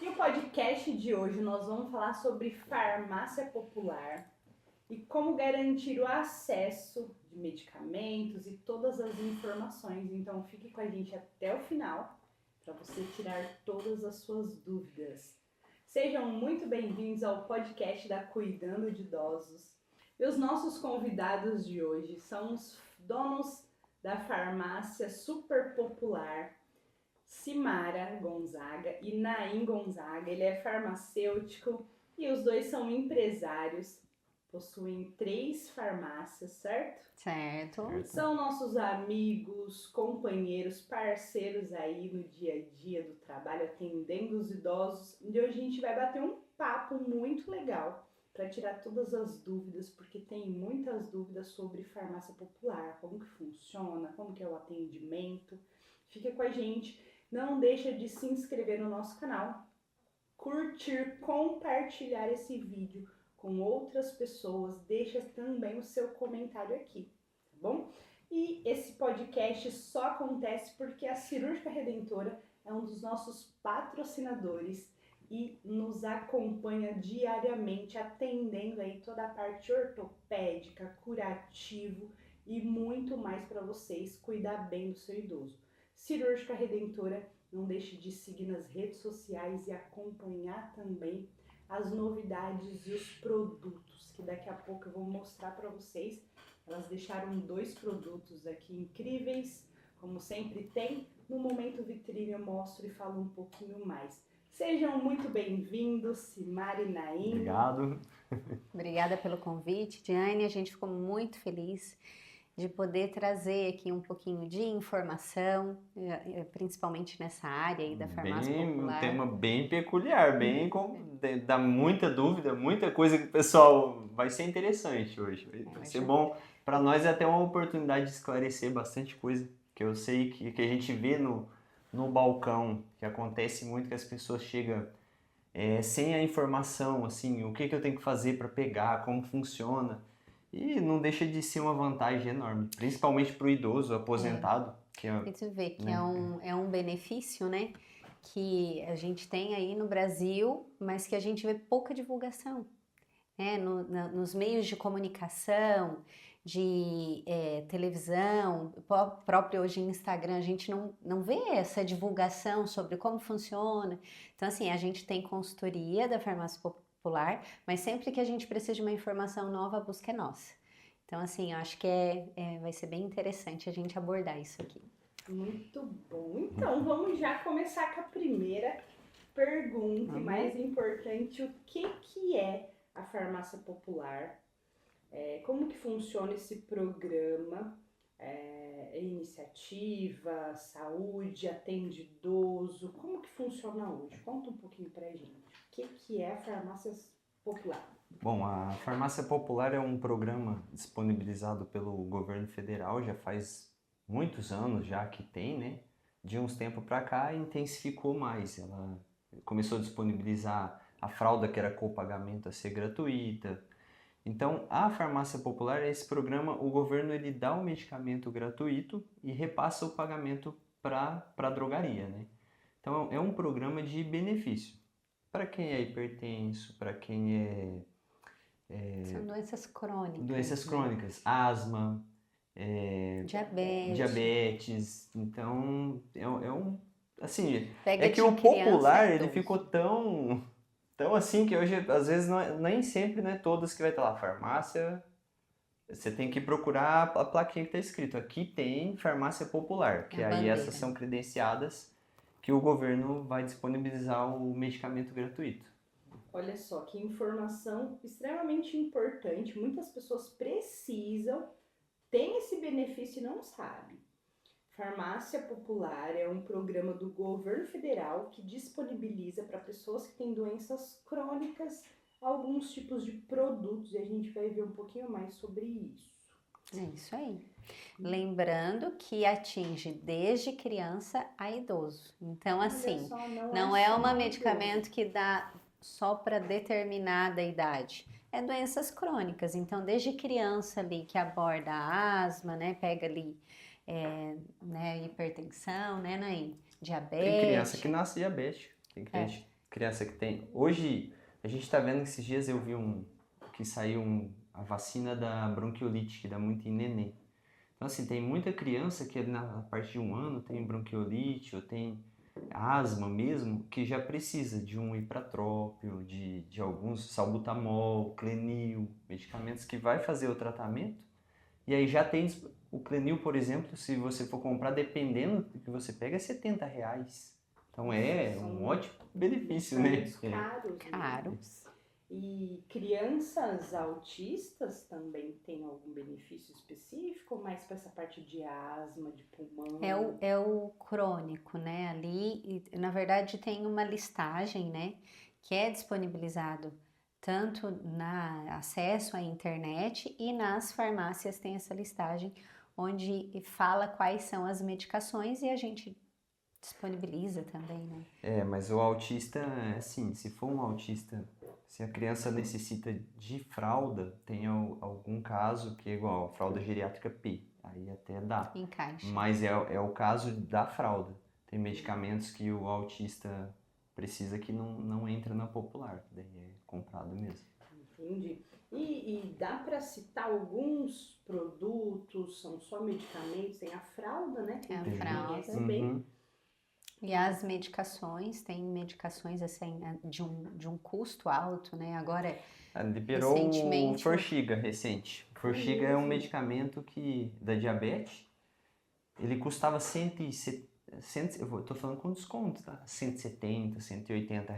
E o podcast de hoje nós vamos falar sobre farmácia popular e como garantir o acesso de medicamentos e todas as informações. Então fique com a gente até o final para você tirar todas as suas dúvidas. Sejam muito bem-vindos ao podcast da Cuidando de Idosos. E os nossos convidados de hoje são os donos da farmácia super popular, Simara Gonzaga e Naim Gonzaga. Ele é farmacêutico e os dois são empresários, possuem 3 farmácias, certo? Certo. São nossos amigos, companheiros, parceiros aí no dia a dia do trabalho, atendendo os idosos. E hoje a gente vai bater um papo muito legal para tirar todas as dúvidas, porque tem muitas dúvidas sobre farmácia popular, como que funciona, como que é o atendimento. Fica com a gente. Não deixa de se inscrever no nosso canal, curtir, compartilhar esse vídeo com outras pessoas, deixa também o seu comentário aqui, tá bom? E esse podcast só acontece porque a Cirúrgica Redentora é um dos nossos patrocinadores e nos acompanha diariamente, atendendo aí toda a parte ortopédica, curativo e muito mais para vocês cuidar bem do seu idoso. Cirúrgica Redentora, não deixe de seguir nas redes sociais e acompanhar também as novidades e os produtos, que daqui a pouco eu vou mostrar para vocês. Elas deixaram 2 produtos aqui incríveis, como sempre tem. No Momento Vitrine eu mostro e falo um pouquinho mais. Sejam muito bem-vindos, Simara e Naim. Obrigado. Obrigada pelo convite, Diane. A gente ficou muito feliz de poder trazer aqui um pouquinho de informação, principalmente nessa área aí da farmácia popular. Um tema bem peculiar, dá muita dúvida, muita coisa que o pessoal vai ser interessante hoje. Vai ser bom. Para nós é até uma oportunidade de esclarecer bastante coisa, que eu sei que a gente vê no balcão, que acontece muito que as pessoas chegam sem a informação, assim, o que eu tenho que fazer para pegar, como funciona. E não deixa de ser uma vantagem enorme, principalmente para o idoso, aposentado. E tu vê que é um benefício, né, que a gente tem aí no Brasil, mas que a gente vê pouca divulgação. Nos meios de comunicação, de televisão, próprio hoje Instagram, a gente não vê essa divulgação sobre como funciona. Então, assim, a gente tem consultoria da farmácia popular, mas sempre que a gente precisa de uma informação nova, a busca é nossa. Então, assim, eu acho que vai ser bem interessante a gente abordar isso aqui. Muito bom. Então, vamos já começar com a primeira pergunta, e mais importante, o que é a farmácia popular? Como que funciona esse programa? Iniciativa, saúde, atende idoso? Como que funciona hoje? Conta um pouquinho pra gente. O que é a farmácia popular? Bom, a farmácia popular é um programa disponibilizado pelo governo federal, já faz muitos anos já que tem, né? De uns tempos para cá intensificou mais. Ela começou a disponibilizar a fralda, que era copagamento, a ser gratuita. Então, a farmácia popular é esse programa, o governo ele dá o medicamento gratuito e repassa o pagamento para a drogaria, né? Então, é um programa de benefício para quem é hipertenso, para quem São doenças crônicas. Doenças crônicas, asma, diabetes. Então, assim, Pega que o popular ele idoso. ficou tão assim que hoje, às vezes, nem sempre, não é todas que vai estar lá. Farmácia, você tem que procurar a plaquinha que está escrito. Aqui tem farmácia popular, que aí essas são credenciadas que o governo vai disponibilizar o medicamento gratuito. Olha só, que informação extremamente importante. Muitas pessoas precisam, têm esse benefício e não sabem. Farmácia Popular é um programa do governo federal que disponibiliza para pessoas que têm doenças crônicas alguns tipos de produtos, e a gente vai ver um pouquinho mais sobre isso. É isso aí. Lembrando que atinge desde criança a idoso. Então, assim, não é um medicamento que dá só para determinada idade. É doenças crônicas. Então, desde criança ali que aborda a asma, né? Pega ali hipertensão, né, Naim? Diabetes. Tem criança que nasce diabético. Tem criança Criança que tem. Hoje, a gente está vendo que esses dias eu vi que saiu a vacina da bronquiolite, que dá muito em neném. Então, assim, tem muita criança que a partir de 1 ano tem bronquiolite ou tem asma mesmo, que já precisa de um ipratrópio, de alguns salbutamol, Clenil, medicamentos que vai fazer o tratamento. E aí já tem o Clenil, por exemplo, se você for comprar, dependendo do que você pega, é R$ 70. Então é um ótimo benefício, né? medicamentos caros, né? Caros. E crianças autistas também têm algum benefício específico, ou mais para essa parte de asma, de pulmão? É o crônico, né? Ali, na verdade, tem uma listagem, né? Que é disponibilizado tanto na acesso à internet e nas farmácias tem essa listagem onde fala quais são as medicações e a gente disponibiliza também, né? Mas o autista, assim, se for um autista, se a criança necessita de fralda, tem algum caso que é igual a fralda geriátrica P, aí até dá. Encaixa. Mas é o caso da fralda. Tem medicamentos que o autista precisa que não entra na popular, que daí é comprado mesmo. Entendi. E dá para citar alguns produtos, são só medicamentos, tem a fralda, né? Tem a gente fralda. conhece bem. Uhum. E as medicações, tem medicações assim de um custo alto, né? Agora, Liberou o recentemente, Forxiga recente. O Forxiga é um medicamento da diabetes. Ele custava eu tô falando com desconto, tá? R$ 170, R$ 180.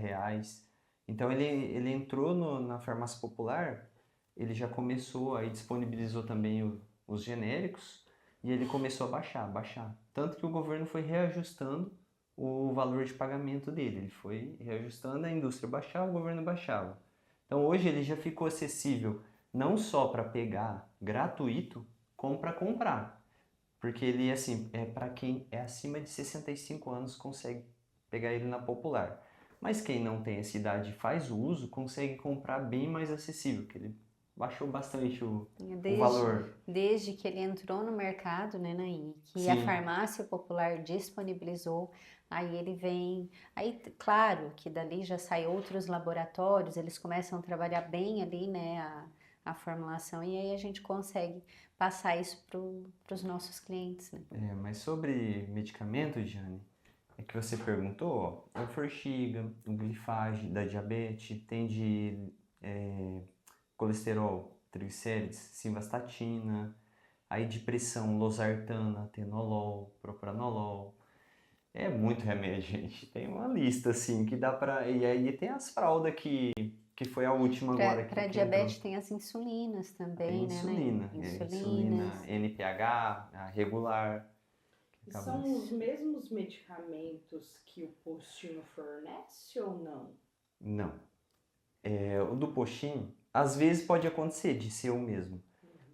Então ele entrou na farmácia popular, ele já começou, aí disponibilizou também os genéricos e ele começou a baixar. Tanto que o governo foi reajustando o valor de pagamento dele. Ele foi reajustando, a indústria baixava, o governo baixava. Então hoje ele já ficou acessível não só para pegar gratuito, como para comprar. Porque ele, assim, é para quem é acima de 65 anos consegue pegar ele na popular. Mas quem não tem essa idade e faz o uso, consegue comprar bem mais acessível, que ele baixou bastante o valor. Desde que ele entrou no mercado, né, Naí? Que Sim. a farmácia popular disponibilizou, aí ele vem... Aí, claro, que dali já saem outros laboratórios, eles começam a trabalhar bem ali, né, a formulação, e aí a gente consegue passar isso para os nossos clientes, né? Mas sobre medicamento, Jane, é que você perguntou, ó, o Forxiga, o Glifage da diabetes, tem de colesterol, triglicérides, simvastatina, aí de pressão, losartana, atenolol, propranolol. É muito remédio, gente. Tem uma lista, assim, que dá pra... E aí tem as fraldas que foi a última agora Para que diabetes entrou. tem as insulinas também, Tem né, insulina, Naí? insulina, NPH, a regular. E são os mesmos medicamentos que o postinho fornece ou não? Não. O do postinho, às vezes pode acontecer de ser o mesmo.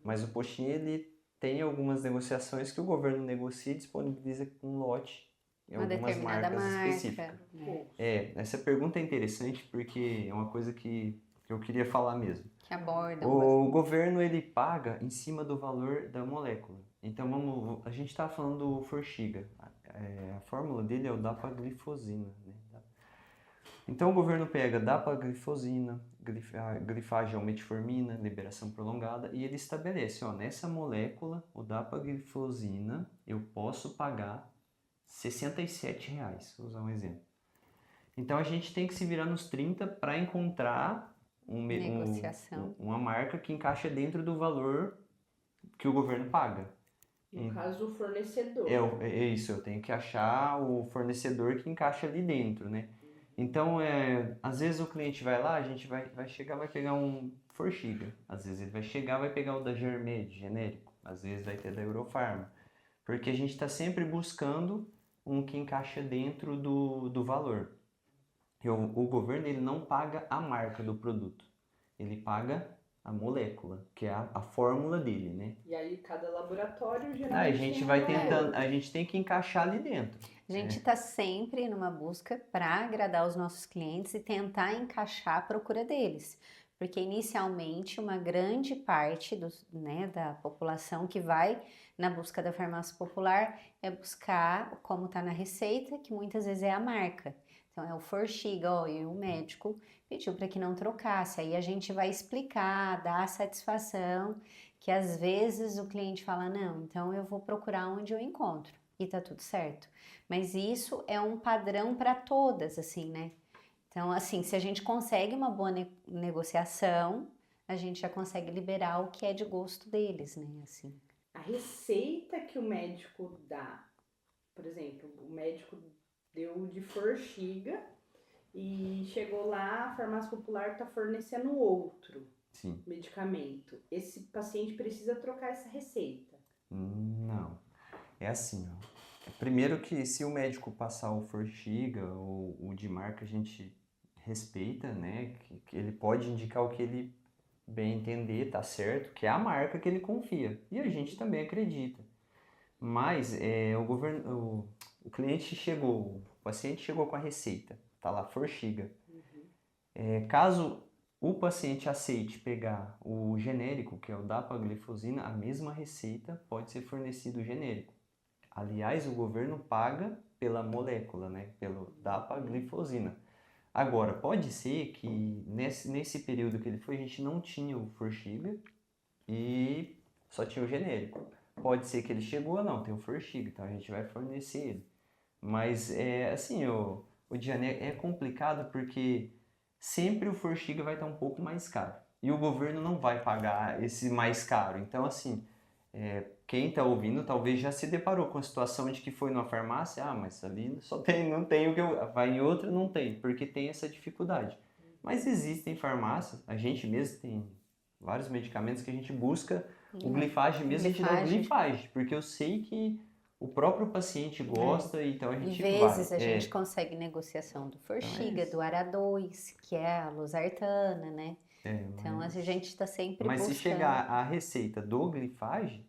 Mas o postinho, ele tem algumas negociações que o governo negocia e disponibiliza um lote em Uma algumas determinada marcas marca. específicas. Né? Essa pergunta é interessante porque é uma coisa que eu queria falar mesmo. Que abordam O governo, ele paga em cima do valor da molécula. Então, a gente está falando do Forxiga. A fórmula dele é o dapaglifosina, né? Então, o governo pega dapaglifosina, glifage ou metformina, liberação prolongada, e ele estabelece, ó, nessa molécula, o dapaglifosina, eu posso pagar R$ 67, vou usar um exemplo. Então, a gente tem que se virar nos 30 para encontrar uma marca que encaixa dentro do valor que o governo paga. No caso, o fornecedor. É isso, eu tenho que achar o fornecedor que encaixa ali dentro, né? Então, às vezes o cliente vai lá, a gente vai chegar, vai pegar um Forxiga. Às vezes ele vai chegar, vai pegar o da Germed, genérico. Às vezes vai ter da Eurofarma. Porque a gente está sempre buscando um que encaixa dentro do valor. E o governo, ele não paga a marca do produto. Ele paga a molécula, que é a fórmula dele, né? E aí cada laboratório geralmente a gente vai tentando, a gente tem que encaixar ali dentro. A gente está sempre numa busca para agradar os nossos clientes e tentar encaixar a procura deles. Porque inicialmente uma grande parte da população que vai na busca da farmácia popular é buscar como está na receita, que muitas vezes é a marca. Então é o Forxiga, ó, e o médico pediu para que não trocasse. Aí a gente vai explicar, dar a satisfação, que às vezes o cliente fala, não, então eu vou procurar onde eu encontro e tá tudo certo. Mas isso é um padrão para todas, assim, né? Então, assim, se a gente consegue uma boa negociação, a gente já consegue liberar o que é de gosto deles, né? Assim. A receita que o médico dá, por exemplo, o médico deu de Forxiga e chegou lá, a farmácia popular está fornecendo outro Sim. medicamento. Esse paciente precisa trocar essa receita? Não. É assim, ó. Primeiro que se o médico passar o Forxiga ou o de marca, a gente respeita, né? Que ele pode indicar o que ele bem entender, tá certo, que é a marca que ele confia. E a gente também acredita. Mas o cliente chegou, o paciente chegou com a receita, tá lá, Forxiga. Caso o paciente aceite pegar o genérico, que é o dapaglifosina, a mesma receita pode ser fornecido genérico. Aliás, o governo paga pela molécula, né? Pelo dapaglifosina. Agora, pode ser que nesse período que ele foi, a gente não tinha o Forxiga e só tinha o genérico. Pode ser que ele chegou, não, tem o Forxiga, então a gente vai fornecer ele. Mas, assim, o Diane, é complicado porque sempre o Forxiga vai estar um pouco mais caro. E o governo não vai pagar esse mais caro. Então, assim, quem está ouvindo talvez já se deparou com a situação de que foi numa farmácia, mas ali não tem o que eu... Vai em outra, não tem, porque tem essa dificuldade. Mas existem farmácias, a gente mesmo tem vários medicamentos que a gente busca o glifage mesmo, a gente dá o glifage, porque eu sei que o próprio paciente gosta, então a gente vai. E vezes a gente consegue negociação do Forxiga, do Ara2, que é a losartana, né? Então a gente está sempre buscando. Mas se chegar a receita do glifage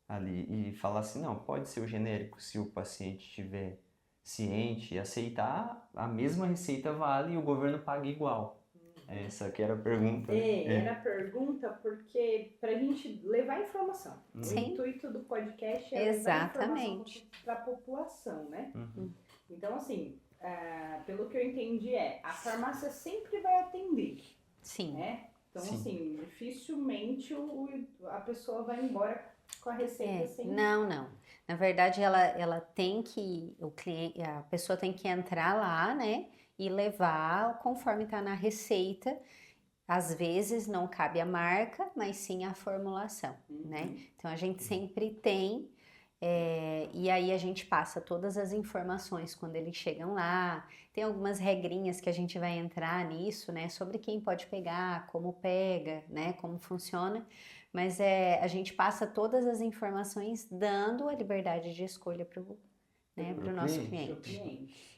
ali e falar assim, não, pode ser o genérico, se o paciente estiver ciente e aceitar, a mesma receita vale e o governo paga igual. Essa que era a pergunta. Era a pergunta porque pra gente levar informação. Sim. O intuito do podcast é levar informação para a população, né? Então, assim, pelo que eu entendi a farmácia sempre vai atender. Sim. Né? Então, assim, dificilmente a pessoa vai embora com a receita sem... Não. Na verdade, ela tem que... a pessoa tem que entrar lá, né? E levar conforme está na receita. Às vezes não cabe a marca, mas sim a formulação, né? Então a gente sempre tem, e aí a gente passa todas as informações quando eles chegam lá. Tem algumas regrinhas que a gente vai entrar nisso, né? Sobre quem pode pegar, como pega, né? Como funciona. Mas a gente passa todas as informações dando a liberdade de escolha para o nosso cliente.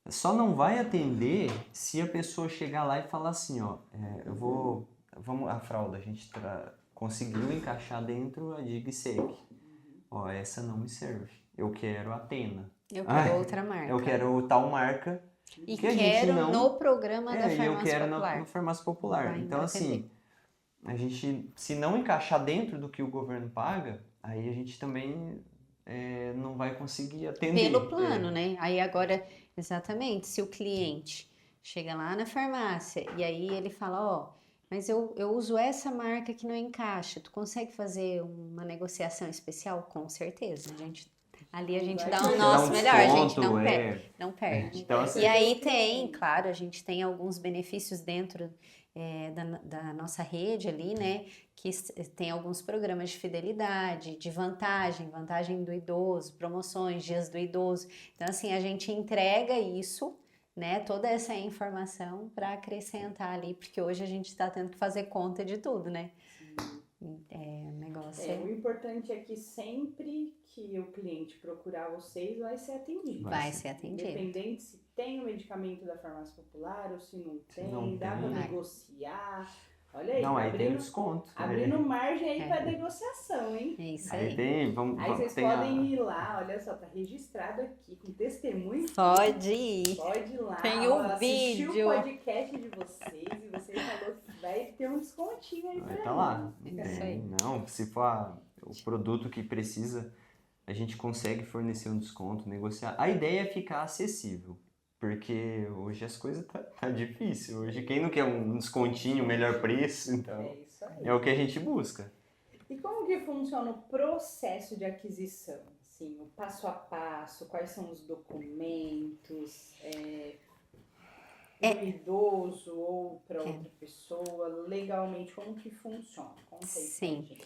Só não vai atender se a pessoa chegar lá e falar assim, ó, a fralda, a gente conseguiu encaixar dentro a DigSec. Ó, essa não me serve. Eu quero a Atena. Eu quero outra marca. Eu quero tal marca. E quero no programa da farmácia eu quero popular. Na farmácia popular. Então, assim, a gente, se não encaixar dentro do que o governo paga, aí a gente também não vai conseguir atender. Pelo plano, né? Aí agora, exatamente, se o cliente chega lá na farmácia e aí ele fala, mas eu uso essa marca que não encaixa, tu consegue fazer uma negociação especial? Com certeza, ali a gente dá o nosso melhor, a gente não perde. Então, assim, e aí claro, a gente tem alguns benefícios dentro da nossa rede ali, né, que tem alguns programas de fidelidade, de vantagem do idoso, promoções, dias do idoso. Então, assim, a gente entrega isso, né, toda essa informação para acrescentar ali, porque hoje a gente está tendo que fazer conta de tudo, né? O negócio o importante é que sempre que o cliente procurar vocês, vai ser atendido. Vai ser atendido. Independente se tem o medicamento da farmácia popular ou se não tem, dá para negociar. Olha aí, não, aí tem desconto. Abrindo margem aí para negociação, hein? É isso aí. Aí vocês podem ir lá, olha só, tá registrado aqui com testemunho. Pode ir. Pode ir lá. Tem o assistir vídeo. o podcast de vocês e vocês falou que vai ter um descontinho aí Vai pra tá lá. ele. Isso aí. Não, se for o produto que precisa, a gente consegue fornecer um desconto, negociar. A ideia é ficar acessível, porque hoje as coisas tá difícil. Hoje quem não quer um descontinho, melhor preço, então É isso aí. é o que a gente busca. E como que funciona o processo de aquisição? Assim, o passo a passo, quais são os documentos, do idoso ou para outra pessoa, legalmente, como que funciona? Conta aí pra Sim. gente.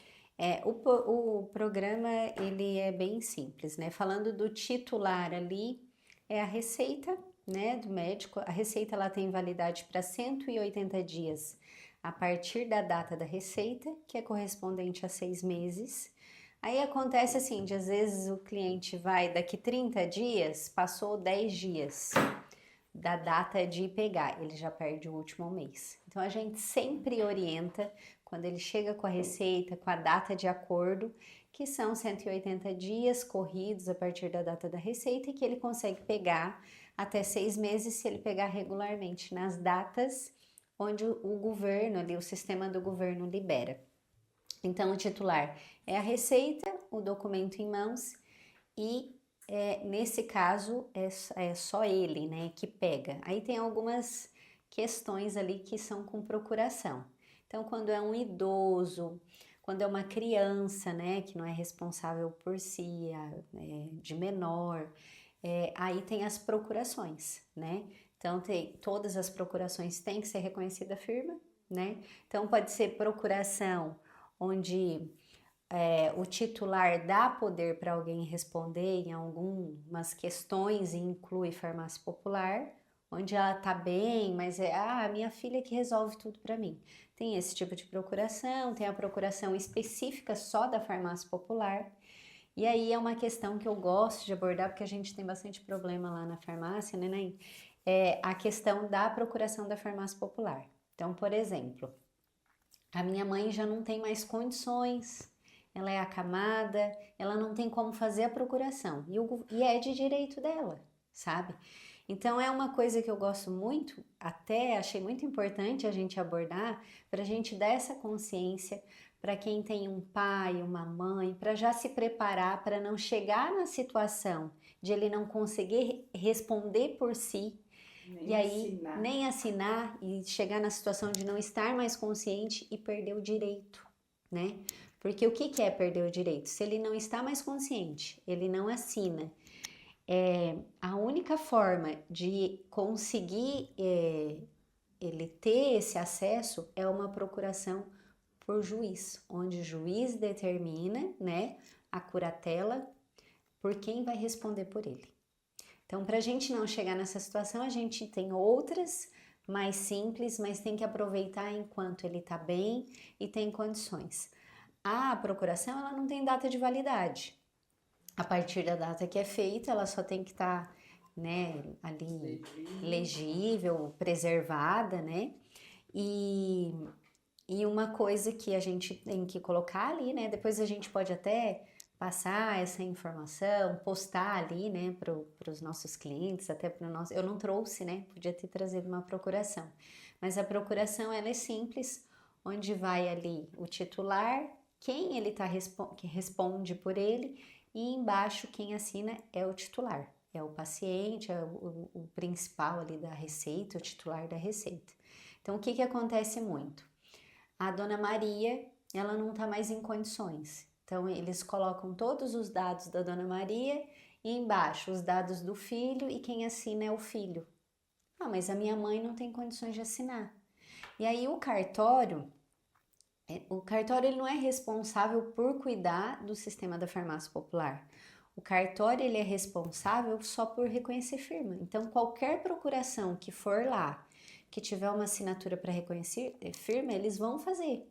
O programa, ele é bem simples, né? Falando do titular ali, é a receita, né, do médico. A receita, ela tem validade para 180 dias a partir da data da receita, que é correspondente a 6 meses. Aí acontece assim, de às vezes o cliente vai daqui 30 dias, passou 10 dias da data de pegar, ele já perde o último mês. Então a gente sempre orienta quando ele chega com a receita, com a data de acordo, que são 180 dias corridos a partir da data da receita e que ele consegue pegar até 6 meses se ele pegar regularmente nas datas onde o governo ali, o sistema do governo libera. Então o titular é a receita, o documento em mãos e nesse caso é só ele, né, que pega. Aí tem algumas questões ali que são com procuração. Então, quando é um idoso, quando é uma criança, né, que não é responsável por si, de menor, aí tem as procurações, né? Então, todas as procurações têm que ser reconhecida a firma, né? Então, pode ser procuração onde o titular dá poder para alguém responder em algumas questões e inclui farmácia popular, onde ela tá bem, mas minha filha que resolve tudo para mim. Tem esse tipo de procuração, tem a procuração específica só da farmácia popular. E aí é uma questão que eu gosto de abordar, porque a gente tem bastante problema lá na farmácia, né, Nain? É a questão da procuração da farmácia popular. Então, por exemplo, a minha mãe já não tem mais condições, ela é acamada, ela não tem como fazer a procuração e é de direito dela, sabe? Então é uma coisa que eu gosto muito, até achei muito importante a gente abordar, para a gente dar essa consciência para quem tem um pai, uma mãe, para já se preparar para não chegar na situação de ele não conseguir responder por si e aí nem assinar e chegar na situação de não estar mais consciente e perder o direito, né? Porque o que é perder o direito? Se ele não está mais consciente, ele não assina. A única forma de conseguir ele ter esse acesso é uma procuração por juiz, onde o juiz determina, né, a curatela por quem vai responder por ele. Então, para a gente não chegar nessa situação, a gente tem outras mais simples, mas tem que aproveitar enquanto ele está bem e tem condições. A procuração, ela não tem data de validade. A partir da data que é feita, ela só tem que estar, né, ali legível, preservada, né? E uma coisa que a gente tem que colocar ali, né? Depois a gente pode até passar essa informação, postar ali, né, para os nossos clientes, até para o nosso. Eu não trouxe, né? Podia ter trazido uma procuração, mas a procuração ela é simples, onde vai ali o titular, quem ele tá que responde por ele, e embaixo quem assina é o titular, é o paciente, é o principal ali da receita, o titular da receita. Então o que acontece muito? A dona Maria, ela não está mais em condições. Então, eles colocam todos os dados da dona Maria e embaixo os dados do filho e quem assina é o filho. Mas a minha mãe não tem condições de assinar. E aí o cartório ele não é responsável por cuidar do sistema da farmácia popular. O cartório ele é responsável só por reconhecer firma. Então, qualquer procuração que for lá, que tiver uma assinatura para reconhecer firma, eles vão fazer.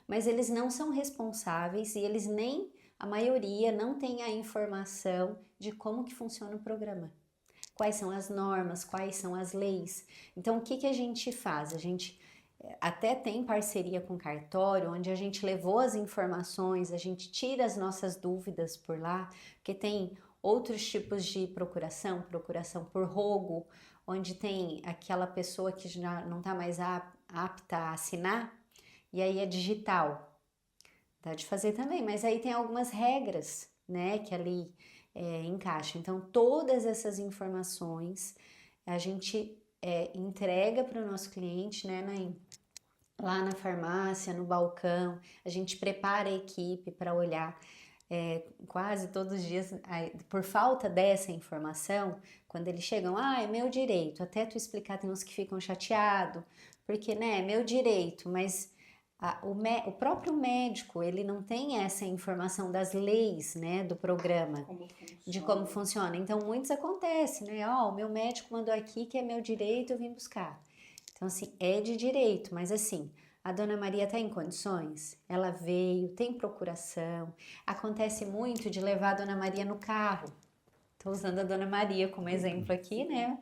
Mas eles não são responsáveis e eles nem, a maioria, não tem a informação de como que funciona o programa. Quais são as normas, quais são as leis. Então, o que a gente faz? A gente até tem parceria com o cartório, onde a gente levou as informações, a gente tira as nossas dúvidas por lá, porque tem outros tipos de procuração por rogo, onde tem aquela pessoa que já não está mais apta a assinar, e aí é digital. Dá de fazer também, mas aí tem algumas regras, né, que ali encaixam. Então, todas essas informações a gente entrega para o nosso cliente, né, Naim? Lá na farmácia, no balcão, a gente prepara a equipe para olhar quase todos os dias, por falta dessa informação, quando eles chegam, é meu direito, até tu explicar, tem uns que ficam chateados, porque, né, é meu direito, mas o próprio médico, ele não tem essa informação das leis, né, do programa, de como funciona. Então, muitos acontece, né, o meu médico mandou aqui que é meu direito, eu vim buscar. Então, assim, é de direito, mas assim, a Dona Maria está em condições? Ela veio, tem procuração. Acontece muito de levar a Dona Maria no carro. Estou usando a Dona Maria como exemplo aqui, né?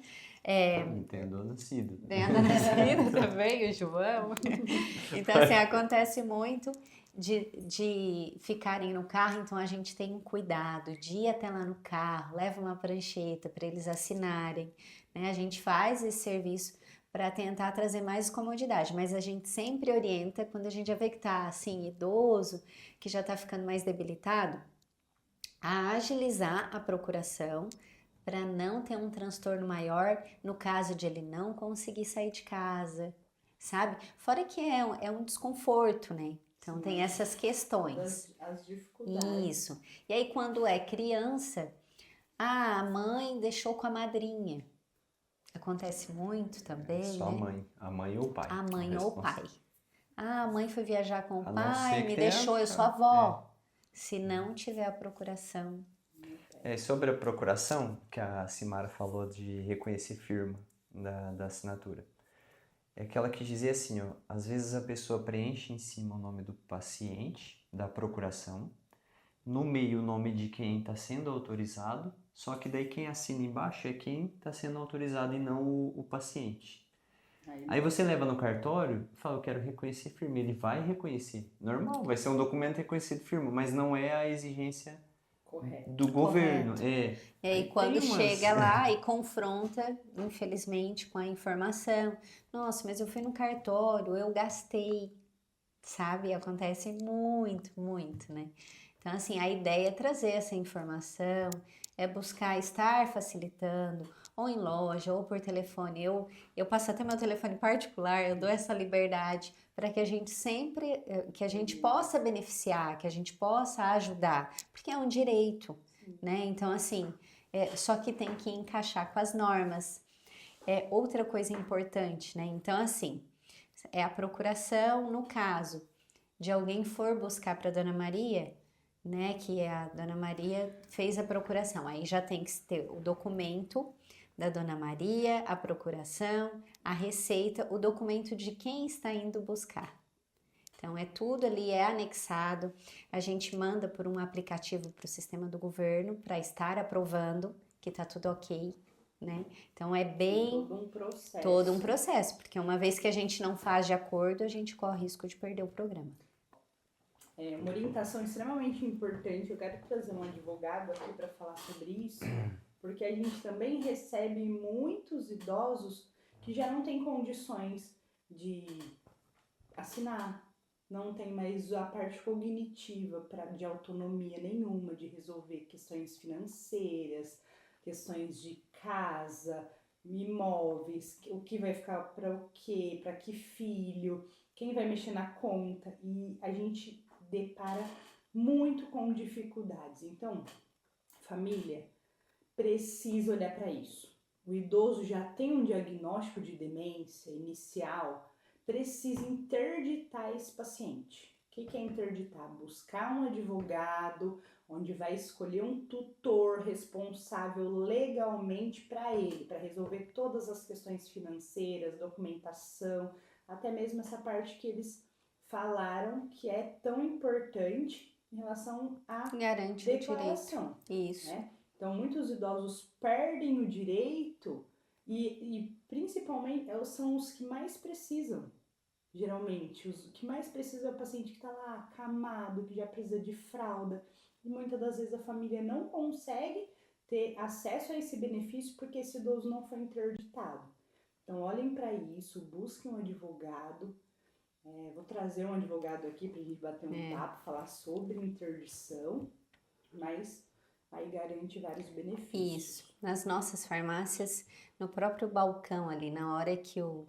Tem a Dona Cida. Tem a Dona Cida também, o João. Então, assim, acontece muito de ficarem no carro, então a gente tem um cuidado de ir até lá no carro, leva uma prancheta para eles assinarem, né? A gente faz esse serviço para tentar trazer mais comodidade, mas a gente sempre orienta quando a gente já vê que está assim, idoso, que já está ficando mais debilitado, a agilizar a procuração para não ter um transtorno maior no caso de ele não conseguir sair de casa, sabe? Fora que é um desconforto, né? Então Sim, tem essas questões. As dificuldades. Isso. E aí quando é criança, a mãe deixou com a madrinha. Acontece muito também, Só né? a mãe ou o pai. A mãe ou o pai. A mãe foi viajar com o A não ser pai, que me tenha- deixou, eu sou avó. Se não tiver a procuração. Sobre a procuração, que a Simara falou de reconhecer firma da assinatura. É aquela que dizia assim, às vezes a pessoa preenche em cima o nome do paciente, da procuração, no meio o nome de quem está sendo autorizado, só que daí quem assina embaixo é quem está sendo autorizado e não o paciente. Aí você leva no cartório e fala, eu quero reconhecer firma. Ele vai reconhecer. Normal, vai ser um documento reconhecido firma, mas não é a exigência do governo. E aí quando chega lá e confronta, infelizmente, com a informação, nossa, mas eu fui no cartório, eu gastei, sabe? Acontece muito, muito, né? Então, assim, a ideia é trazer essa informação, é buscar estar facilitando, ou em loja, ou por telefone. Eu passo até meu telefone particular, eu dou essa liberdade para que a gente sempre, que a gente possa beneficiar, que a gente possa ajudar, porque é um direito, né? Então, assim, só que tem que encaixar com as normas. Outra coisa importante, né? Então, assim, é a procuração no caso de alguém for buscar para Dona Maria, né, que a Dona Maria fez a procuração. Aí já tem que ter o documento da Dona Maria, a procuração, a receita, o documento de quem está indo buscar. Então, tudo ali anexado, a gente manda por um aplicativo para o sistema do governo para estar aprovando que está tudo ok, né? Então, todo um processo, porque uma vez que a gente não faz de acordo, a gente corre risco de perder o programa. Uma orientação extremamente importante. Eu quero trazer um advogado aqui para falar sobre isso, porque a gente também recebe muitos idosos que já não têm condições de assinar, não tem mais a parte cognitiva de autonomia nenhuma, de resolver questões financeiras, questões de casa, imóveis, o que vai ficar para o quê, para que filho, quem vai mexer na conta, e a gente depara muito com dificuldades. Então, família, precisa olhar para isso. O idoso já tem um diagnóstico de demência inicial, precisa interditar esse paciente. O que é interditar? Buscar um advogado, onde vai escolher um tutor responsável legalmente para ele, para resolver todas as questões financeiras, documentação, até mesmo essa parte que eles falaram que é tão importante em relação à declaração. Isso. Né? Então, muitos idosos perdem o direito e principalmente são os que mais precisam. Geralmente, os que mais precisa é o paciente que está lá acamado, que já precisa de fralda. E muitas das vezes a família não consegue ter acesso a esse benefício porque esse idoso não foi interditado. Então, olhem para isso, busquem um advogado. Vou trazer um advogado aqui para a gente bater um papo, falar sobre interdição, mas aí garante vários benefícios. Isso. Nas nossas farmácias, no próprio balcão ali, na hora que o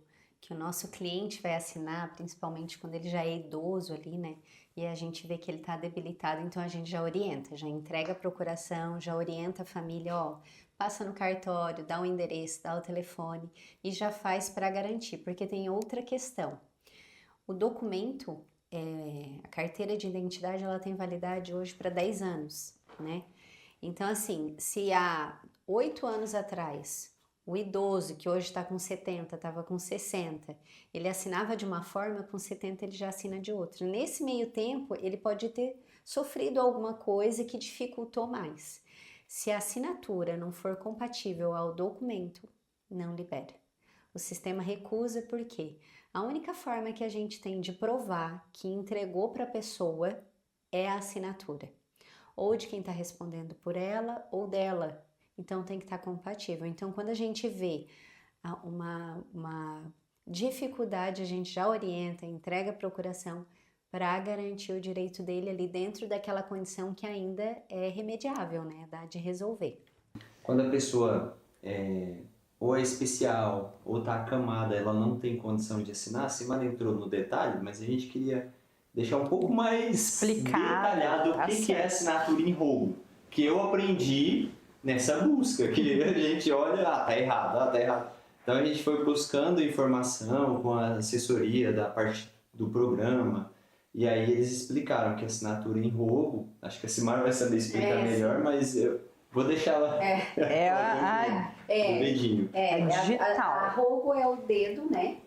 nosso cliente vai assinar, principalmente quando ele já é idoso ali, né? E a gente vê que ele está debilitado, então a gente já orienta, já entrega a procuração, já orienta a família, ó, passa no cartório, dá o endereço, dá o telefone e já faz para garantir, porque tem outra questão. O documento, a carteira de identidade, ela tem validade hoje para 10 anos, né? Então, assim, se há 8 anos atrás, o idoso que hoje está com 70, estava com 60, ele assinava de uma forma, com 70 ele já assina de outra. Nesse meio tempo, ele pode ter sofrido alguma coisa que dificultou mais. Se a assinatura não for compatível ao documento, não libera. O sistema recusa porque a única forma que a gente tem de provar que entregou para a pessoa é a assinatura. Ou de quem está respondendo por ela ou dela. Então tem que estar compatível. Então quando a gente vê uma dificuldade, a gente já orienta, entrega a procuração para garantir o direito dele ali dentro daquela condição que ainda é remediável, né? Dá de resolver. Quando a pessoa ou é especial ou está acamada, ela não tem condição de assinar, a Simara entrou no detalhe, mas a gente queria deixar um pouco mais detalhado o que é assinatura em rolo. Que eu aprendi nessa busca, que a gente olha, tá errado. Então a gente foi buscando informação com a assessoria da parte do programa, e aí eles explicaram que assinatura em rolo, acho que a Simara vai saber explicar melhor, mas eu vou deixar ela o dedinho. Digital. A rolo é o dedo, né?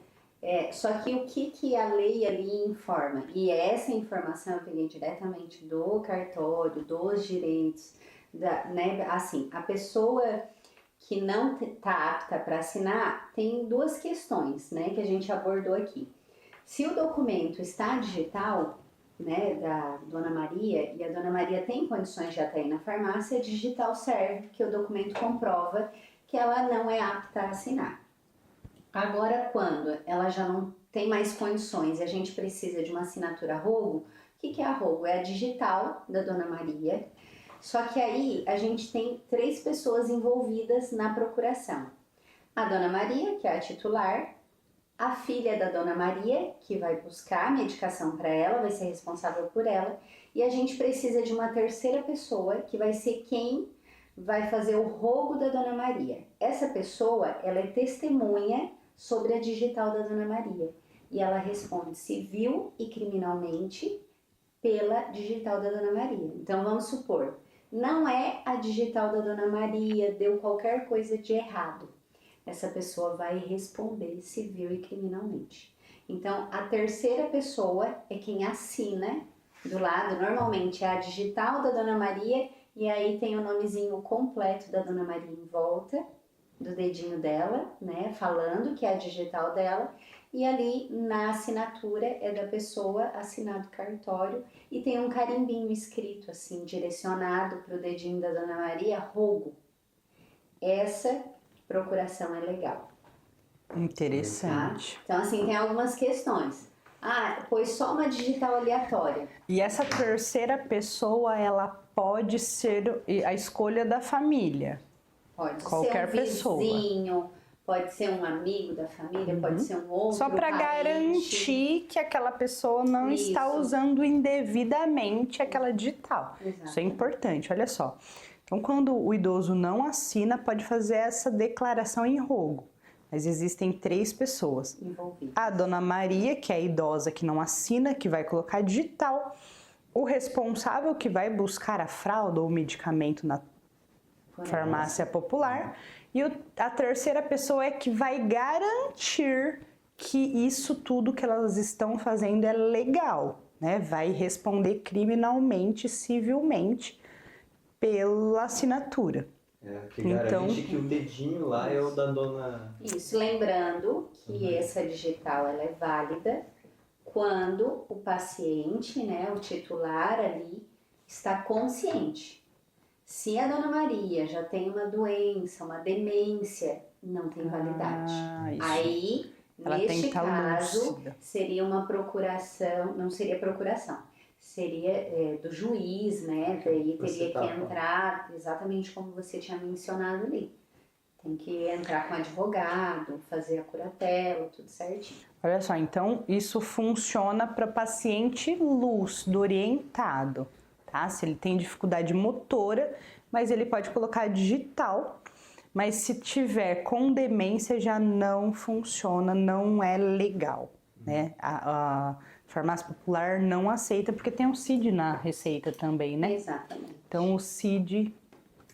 Só que o que a lei ali informa, e essa informação eu peguei diretamente do cartório, dos direitos, né? Assim, a pessoa que não está apta para assinar tem duas questões, né, que a gente abordou aqui. Se o documento está digital, né, da Dona Maria, e a Dona Maria tem condições de até ir na farmácia, digital serve, porque o documento comprova que ela não é apta a assinar. Agora, quando ela já não tem mais condições e a gente precisa de uma assinatura rolo, o que é a rolo? É a digital da Dona Maria, só que aí a gente tem 3 pessoas envolvidas na procuração. A Dona Maria, que é a titular, a filha da Dona Maria, que vai buscar a medicação para ela, vai ser responsável por ela, e a gente precisa de uma terceira pessoa, que vai ser quem vai fazer o rolo da Dona Maria. Essa pessoa, ela é testemunha sobre a digital da Dona Maria, e ela responde civil e criminalmente pela digital da Dona Maria. Então vamos supor, não é a digital da Dona Maria, deu qualquer coisa de errado. Essa pessoa vai responder civil e criminalmente. Então, a terceira pessoa é quem assina do lado, normalmente é a digital da Dona Maria, e aí tem o nomezinho completo da Dona Maria em volta do dedinho dela, né, falando que é a digital dela, e ali na assinatura é da pessoa, assinado cartório, e tem um carimbinho escrito assim, direcionado para o dedinho da Dona Maria, rolo. Essa procuração é legal. Interessante. Tá? Então assim, tem algumas questões. Pois só uma digital aleatória. E essa terceira pessoa, ela pode ser a escolha da família. Pode qualquer ser um pessoa. Vizinho, pode ser um amigo da família, pode ser um outro Só para parente. garantir que aquela pessoa não está usando indevidamente aquela digital. Exato. Isso é importante, olha só. Então, quando o idoso não assina, pode fazer essa declaração em rolo. Mas existem 3 pessoas. Envolvidas. A Dona Maria, que é a idosa que não assina, que vai colocar digital. O responsável que vai buscar a fralda ou o medicamento na farmácia popular. E a terceira pessoa é que vai garantir que isso tudo que elas estão fazendo é legal, né? Vai responder criminalmente, civilmente, pela assinatura. Que garante que o dedinho lá é o da dona... Isso, lembrando que essa digital ela é válida quando o paciente, né, o titular ali, está consciente. Se a Dona Maria já tem uma doença, uma demência, não tem validade. Isso. Aí, Ela tem que neste estar caso, lúcida. seria uma procuração, não seria procuração, seria do juiz, né? Daí teria que entrar exatamente como você tinha mencionado ali. Tem que entrar com advogado, fazer a curatela, tudo certinho. Olha só, então isso funciona para paciente lúcido, orientado, tá? Se ele tem dificuldade motora, mas ele pode colocar digital, mas se tiver com demência já não funciona, não é legal, né? A farmácia popular não aceita, porque tem o CID na receita também, né? Exatamente. Então o CID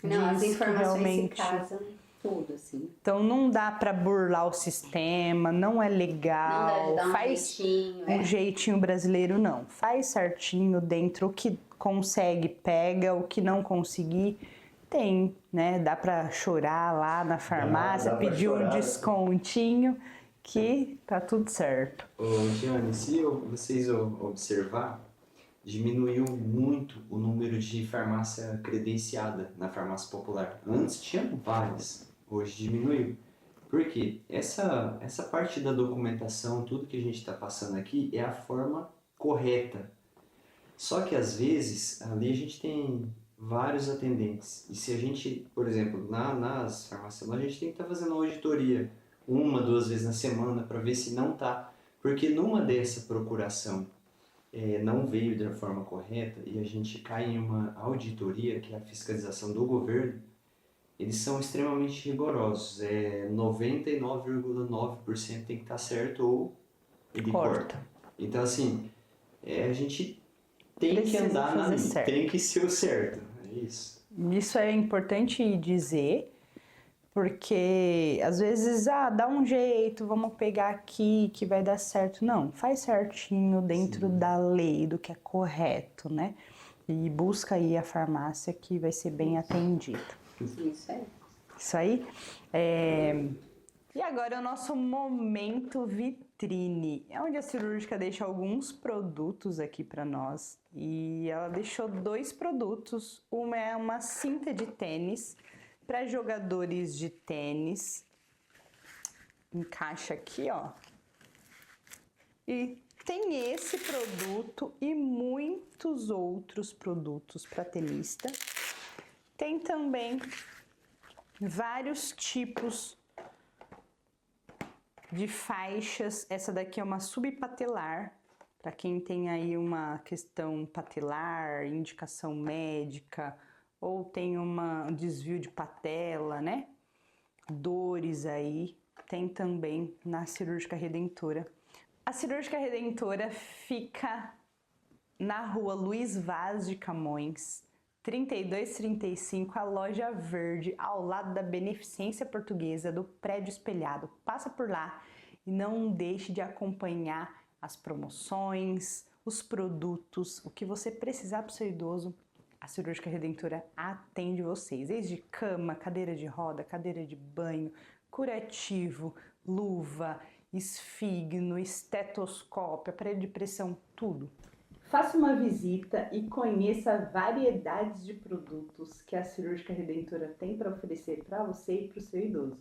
Não, as diz que informações realmente... se casam tudo, assim. Então não dá para burlar o sistema, não é legal. Não deve dar um faz jeitinho, um jeitinho brasileiro, não. Faz certinho dentro, o que consegue pega, o que não conseguir tem, né? Dá para chorar lá na farmácia, dá pra pedir um chorar. descontinho que tá tudo certo. Ô, Giane, se vocês observar, diminuiu muito o número de farmácia credenciada na farmácia popular. Antes tinha várias, hoje diminuiu. Por quê? Essa parte da documentação, tudo que a gente está passando aqui, é a forma correta. Só que às vezes, ali a gente tem vários atendentes. E se a gente, por exemplo, nas farmácias, a gente tem que estar fazendo uma auditoria 1, 2 vezes na semana para ver se não está. Porque numa dessa procuração não veio da forma correta e a gente cai em uma auditoria, que é a fiscalização do governo, eles são extremamente rigorosos. 99,9% tem que estar certo ou ele corta. Então, assim, a gente tem Precisa que andar na fazer linha, certo. tem que ser o certo. É isso. Isso é importante dizer, porque às vezes, dá um jeito, vamos pegar aqui que vai dar certo. Não, faz certinho dentro da lei, do que é correto, né? E busca aí a farmácia que vai ser bem atendida. Isso aí. Isso aí. E agora é o nosso momento vitrine. É onde a cirúrgica deixa alguns produtos aqui para nós. E ela deixou 2 produtos. Uma é uma cinta de tênis para jogadores de tênis. Encaixa aqui, ó. E tem esse produto e muitos outros produtos para tenista. Tem também vários tipos de faixas. Essa daqui é uma subpatelar, para quem tem aí uma questão patelar, indicação médica, ou tem um desvio de patela, né? Dores aí, tem também na Cirúrgica Redentora. A Cirúrgica Redentora fica na rua Luiz Vaz de Camões, 3235, a Loja Verde, ao lado da Beneficência Portuguesa, do Prédio Espelhado. Passa por lá e não deixe de acompanhar as promoções, os produtos, o que você precisar para o seu idoso. A Cirúrgica Redentora atende vocês, desde cama, cadeira de roda, cadeira de banho, curativo, luva, esfigno, estetoscópio, aparelho de pressão, tudo. Faça uma visita e conheça variedades de produtos que a Cirúrgica Redentora tem para oferecer para você e para o seu idoso.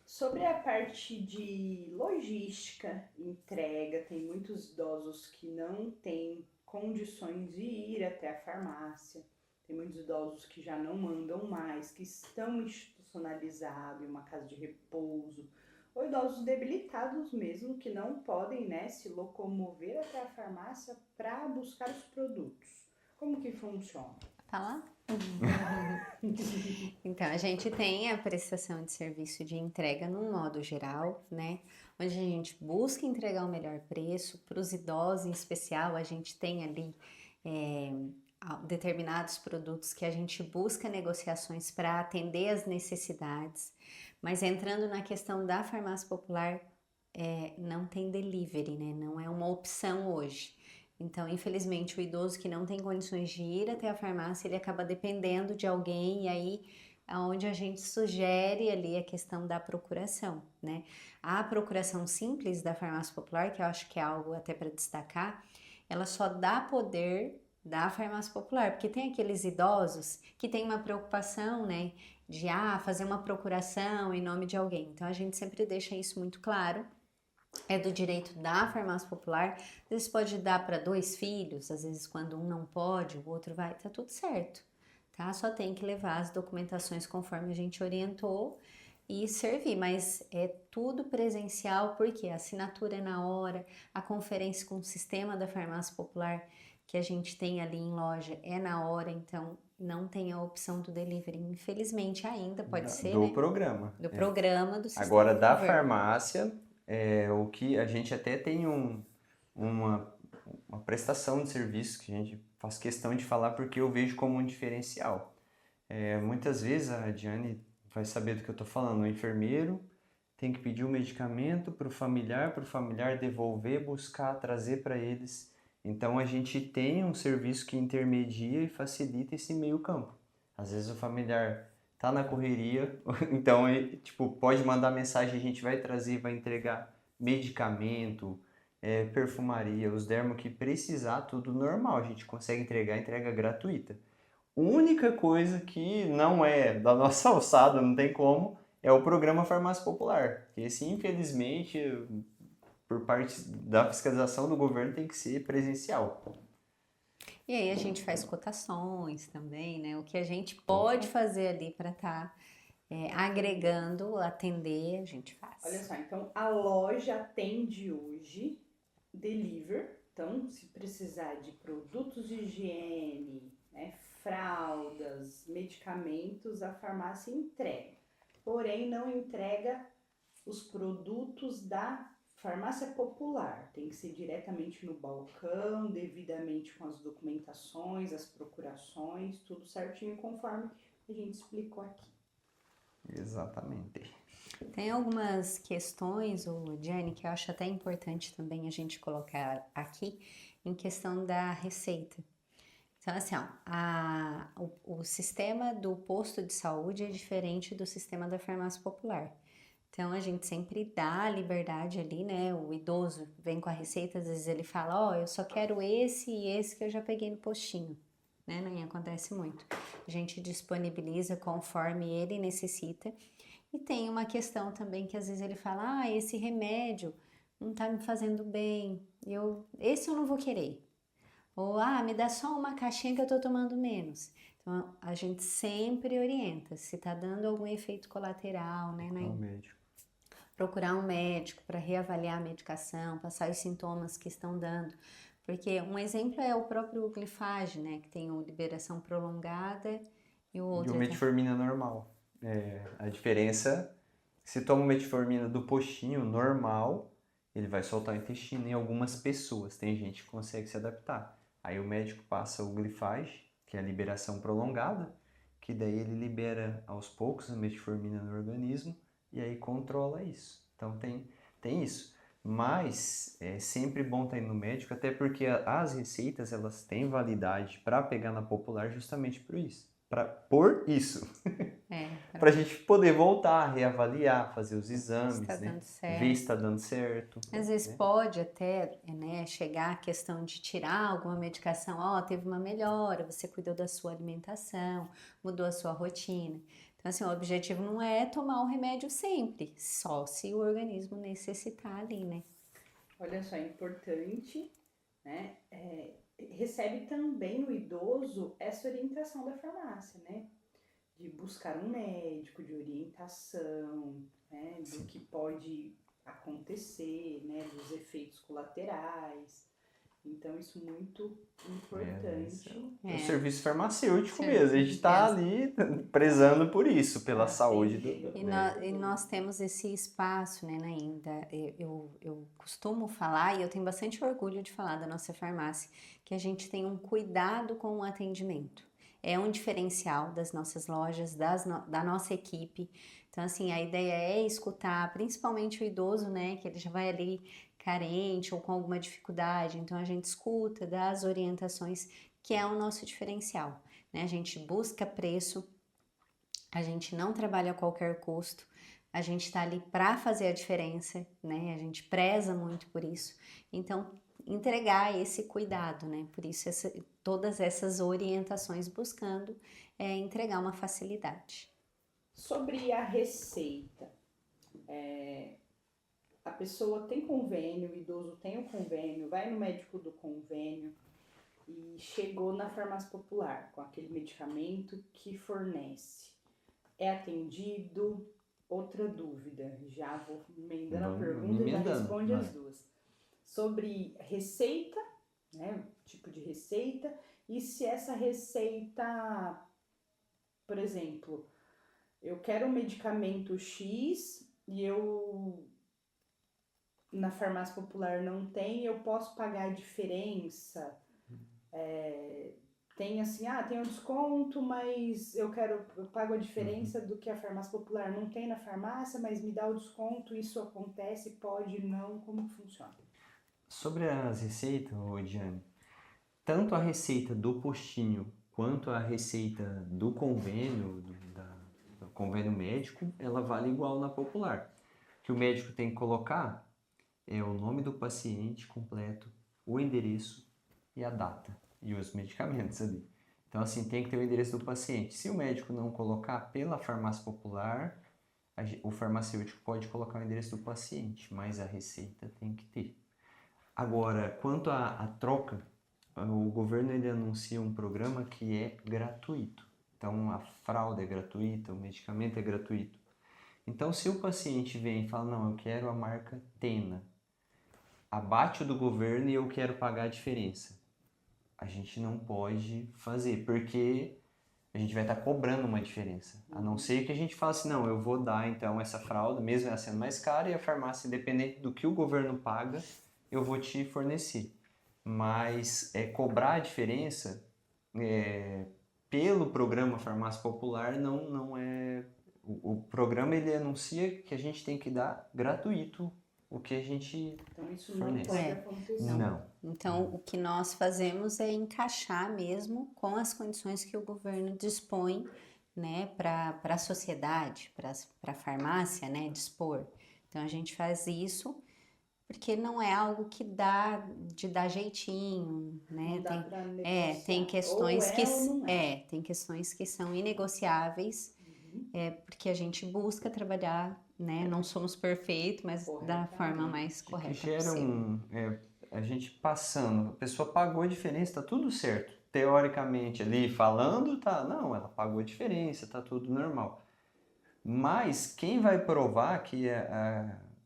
Sobre a parte de logística, entrega, tem muitos idosos que não têm condições de ir até a farmácia. Tem muitos idosos que já não mandam mais, que estão institucionalizados em uma casa de repouso, ou idosos debilitados mesmo, que não podem, né, se locomover até a farmácia para buscar os produtos. Como que funciona? Falar? Então, a gente tem a prestação de serviço de entrega num modo geral, né? Onde a gente busca entregar o melhor preço. Para os idosos em especial, a gente tem ali determinados produtos que a gente busca negociações para atender as necessidades. Mas entrando na questão da farmácia popular, não tem delivery, né? Não é uma opção hoje. Então, infelizmente, o idoso que não tem condições de ir até a farmácia, ele acaba dependendo de alguém, e aí onde a gente sugere ali a questão da procuração, né? A procuração simples da farmácia popular, que eu acho que é algo até para destacar, ela só dá poder da farmácia popular, porque tem aqueles idosos que têm uma preocupação, né, de fazer uma procuração em nome de alguém. Então a gente sempre deixa isso muito claro. É do direito da farmácia popular. Às vezes pode dar para 2 filhos, às vezes quando um não pode, o outro vai, tá tudo certo, tá? Só tem que levar as documentações conforme a gente orientou e servir, mas é tudo presencial, porque a assinatura é na hora, a conferência com o sistema da farmácia popular que a gente tem ali em loja é na hora, então não tem a opção do delivery, infelizmente ainda pode ser, do né? programa. Do programa do sistema Agora, do da governo. farmácia, o que a gente até tem uma prestação de serviço que a gente faz questão de falar porque eu vejo como um diferencial. Muitas vezes a Diane vai saber do que eu estou falando. O enfermeiro tem que pedir o medicamento para o familiar devolver, buscar, trazer para eles. Então a gente tem um serviço que intermedia e facilita esse meio campo. Às vezes o familiar tá na correria, então tipo, pode mandar mensagem, a gente vai trazer, vai entregar medicamento, perfumaria, os dermo que precisar, tudo normal, a gente consegue entregar, entrega gratuita. Única coisa que não é da nossa alçada, não tem como, é o programa Farmácia Popular. Esse, infelizmente, por parte da fiscalização do governo, tem que ser presencial. E aí a gente faz cotações também, né? O que a gente pode fazer ali para estar agregando, atender, a gente faz. Olha só, então a loja atende hoje delivery. Então, se precisar de produtos de higiene, né, fraldas, medicamentos, a farmácia entrega. Porém, não entrega os produtos da farmácia popular. Tem que ser diretamente no balcão, devidamente com as documentações, as procurações, tudo certinho conforme a gente explicou aqui. Exatamente. Tem algumas questões, Diane, que eu acho até importante também a gente colocar aqui em questão da receita. Então, assim, o sistema do posto de saúde é diferente do sistema da farmácia popular. Então, a gente sempre dá a liberdade ali, né? O idoso vem com a receita, às vezes ele fala, eu só quero esse e esse que eu já peguei no postinho, né? Nem acontece muito. A gente disponibiliza conforme ele necessita. E tem uma questão também que às vezes ele fala, esse remédio não tá me fazendo bem, esse eu não vou querer. Ou, me dá só uma caixinha que eu tô tomando menos. Então, a gente sempre orienta, se tá dando algum efeito colateral, né? médico. Procurar um médico para reavaliar a medicação, passar os sintomas que estão dando. Porque um exemplo é o próprio glifage, né? Que tem a liberação prolongada e o outro... E o metformina normal. A diferença, se toma metformina do postinho normal, ele vai soltar o intestino em algumas pessoas. Tem gente que consegue se adaptar. Aí o médico passa o glifage, que é a liberação prolongada, que daí ele libera aos poucos a metformina no organismo e aí controla isso. Então tem isso. Mas é sempre bom estar indo no médico, até porque as receitas elas têm validade para pegar na popular justamente por isso. Por isso. Para a gente poder voltar, reavaliar, fazer os exames, né? Ver se está dando certo. Às vezes pode até chegar a questão de tirar alguma medicação, teve uma melhora, você cuidou da sua alimentação, mudou a sua rotina. Então, assim, o objetivo não é tomar o remédio sempre, só se o organismo necessitar ali, né? Olha só, é importante, né? Recebe também o idoso essa orientação da farmácia, né? De buscar um médico, de orientação, né? Do que pode acontecer, né? Dos efeitos colaterais. Então, isso é muito importante. É o serviço farmacêutico mesmo, a gente está ali prezando por isso, pela saúde do... E nós temos esse espaço, né, ainda. Eu costumo falar, e eu tenho bastante orgulho de falar da nossa farmácia, que a gente tem um cuidado com o atendimento. É um diferencial das nossas lojas, da nossa equipe. Então, assim, a ideia é escutar, principalmente o idoso, né, que ele já vai ali carente ou com alguma dificuldade. Então, a gente escuta, dá as orientações, que é o nosso diferencial, né? A gente busca preço, a gente não trabalha a qualquer custo, a gente está ali para fazer a diferença, né? A gente preza muito por isso. Então, entregar esse cuidado, né? Por isso, todas essas orientações buscando entregar uma facilidade. Sobre a receita, a pessoa tem convênio, o idoso tem o convênio, vai no médico do convênio e chegou na farmácia popular com aquele medicamento que fornece. É atendido? Outra dúvida, já vou emendando a pergunta e já responde as duas. Sobre receita, né, tipo de receita, e se essa receita, por exemplo, eu quero um medicamento X e eu na farmácia popular não tem, eu posso pagar a diferença? Tem assim, tem um desconto, mas eu pago a diferença do que a farmácia popular não tem na farmácia, mas me dá o desconto, isso acontece, pode, não, como que funciona? Sobre as receitas, Diane, tanto a receita do postinho quanto a receita do convênio, do convênio médico, ela vale igual na popular. O que o médico tem que colocar é o nome do paciente completo, o endereço e a data e os medicamentos ali. Então, assim, tem que ter o endereço do paciente. Se o médico não colocar pela farmácia popular, o farmacêutico pode colocar o endereço do paciente, mas a receita tem que ter. Agora, quanto à troca, o governo ele anuncia um programa que é gratuito. Então, a fralda é gratuita, o medicamento é gratuito. Então, se o paciente vem e fala, não, eu quero a marca Tena, abate o do governo e eu quero pagar a diferença, a gente não pode fazer, porque a gente vai estar cobrando uma diferença. A não ser que a gente fale assim, não, eu vou dar então essa fralda, mesmo ela sendo mais cara, e a farmácia, independente do que o governo paga, eu vou te fornecer. Mas cobrar a diferença pelo programa Farmácia Popular não é... O programa ele anuncia que a gente tem que dar gratuito o que a gente Então isso fornece. não pode acontecer. Não. Então, o que nós fazemos é encaixar mesmo com as condições que o governo dispõe, né, para a sociedade, para a farmácia, né, dispor. Então, a gente faz isso porque não é algo que dá de dar jeitinho, né? Não dá pra negociar. Tem questões ou que ou não é. tem questões que são inegociáveis, porque a gente busca trabalhar, né? Não somos perfeitos, mas da forma mais correta Que gera possível. a gente passando, a pessoa pagou a diferença, tá tudo certo. Teoricamente ali falando, não, ela pagou a diferença, tá tudo normal. Mas quem vai provar que